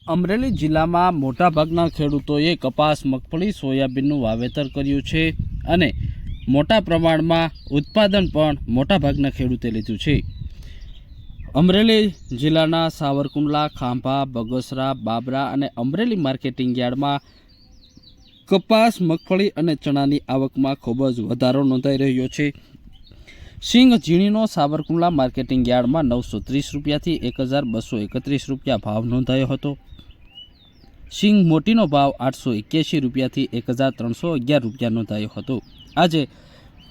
અમરેલી જિલ્લામાં મોટાભાગના ખેડૂતોએ કપાસ, મગફળી, સોયાબીનનું વાવેતર કર્યું છે અને મોટા પ્રમાણમાં ઉત્પાદન પણ મોટાભાગના ખેડૂતે લીધું છે। અમરેલી જિલ્લાના સાવરકુંડલા, ખાંભા, બગસરા, બાબરા અને અમરેલી માર્કેટિંગ યાર્ડમાં કપાસ, મગફળી અને ચણાની આવકમાં ખૂબ જ વધારો નોંધાઈ રહ્યો છે। સિંગ ઝીણીનો સાવરકુંડલા માર્કેટિંગ યાર્ડમાં 930 રૂપિયાથી 1231 રૂપિયા ભાવ નોંધાયો હતો। સિંગ મોટીનો ભાવ 881 રૂપિયાથી 1311 રૂપિયા નોંધાયો હતો। આજે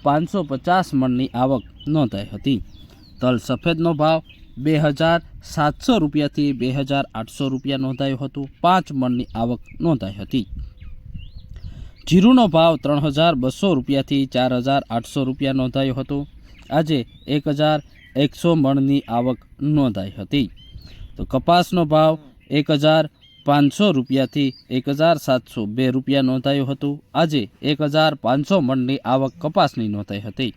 550 મણની આવક નોંધાઈ હતી। તલ સફેદનો ભાવ 2700 રૂપિયાથી 2800 રૂપિયા નોંધાયો હતો। 5 મણની આવક નોંધાઈ હતી। જીરુનો ભાવ 3200 રૂપિયાથી 4800 રૂપિયા નોંધાયો હતો। આજે 1100 મણની આવક નોંધાઈ હતી। તો કપાસનો ભાવ 1500 રૂપિયાથી 1702 રૂપિયા નોંધાયો હતો। આજે 1500 મણની આવક કપાસની નોંધાઈ હતી।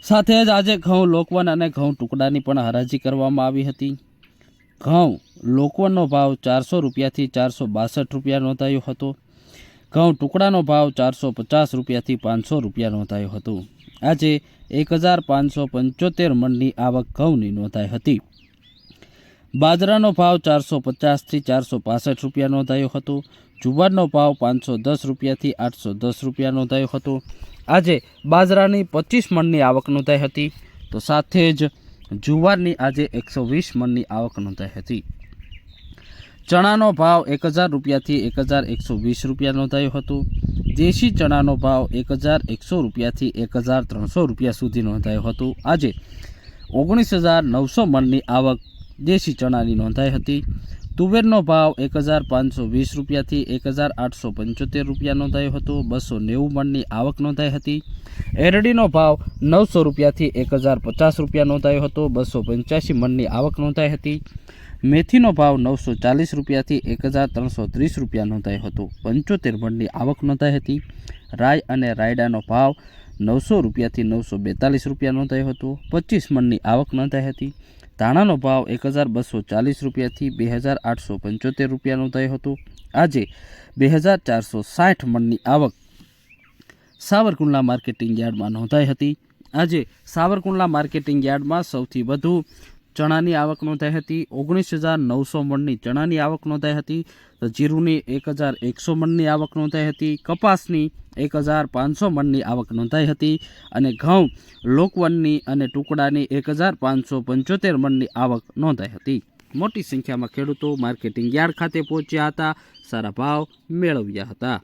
સાથે જ આજે ઘઉં લોકવન અને ઘઉં ટુકડાની પણ હરાજી કરવામાં આવી હતી। ઘઉં લોકવનનો ભાવ 400 રૂપિયાથી 462 રૂપિયા નોંધાયો હતો। ઘઉં ટુકડાનો ભાવ 450 રૂપિયાથી 500 રૂપિયા નોંધાયો હતો। આજે 1575 મણની આવક ઘઉંની નોંધાઈ હતી। બાજરાનો ભાવ 450થી 465 રૂપિયા નોંધાયો હતો। જુવારનો ભાવ 510 રૂપિયાથી 810 રૂપિયા નોંધાયો હતો। આજે બાજરાની 25 મણની આવક નોંધાઈ હતી। તો સાથે જ જુવારની આજે 120 મણની આવક નોંધાઈ હતી। ચણાનો ભાવ 1000 રૂપિયાથી 1120 રૂપિયા નોંધાયો હતો। દેશી ચણાનો ભાવ 1100 રૂપિયાથી 1300 રૂપિયા સુધી નોંધાયો હતો। આજે 19900 મણની આવક દેશી ચણાની નોંધાઈ હતી। તુવેરનો ભાવ 1520 રૂપિયાથી 1875 રૂપિયા નોંધાયો હતો। 290 મણની આવક નોંધાઈ હતી। એરડીનો ભાવ 900 રૂપિયાથી 1050 રૂપિયા નોંધાયો હતો। 285 મણની આવક નોંધાઈ હતી। મેથીનો ભાવ 940 રૂપિયાથી 1330 રૂપિયા નોંધાયો હતો। 75 મણની આવક નોંધાઈ હતી। રાઈ અને રાયડાનો ભાવ 900 રૂપિયાથી 942 રૂપિયા નોંધાયો હતો। 25 મણની આવક નોંધાઈ હતી। ધાણાનો ભાવ 1240 રૂપિયાથી 2875 રૂપિયા નોંધાયો હતો। આજે 2460 મણની આવક સાવરકુંડલા માર્કેટિંગ યાર્ડમાં નોંધાઈ હતી। આજે સાવરકુંડલા માર્કેટિંગ યાર્ડમાં સૌથી વધુ ચણાની આવક નોંધાઈ હતી। 19900 મણની ચણાની આવક નોંધાઈ હતી। તો જીરુની 1100 મણની આવક નોંધાઈ હતી। કપાસની 1500 મણની આવક નોંધાઈ હતી અને ઘઉં લોકવનની અને ટુકડાની 1575 મણની આવક નોંધાઈ હતી। મોટી સંખ્યામાં ખેડૂતો માર્કેટિંગ યાર્ડ ખાતે પહોંચ્યા હતા, સારા ભાવ મેળવ્યા હતા।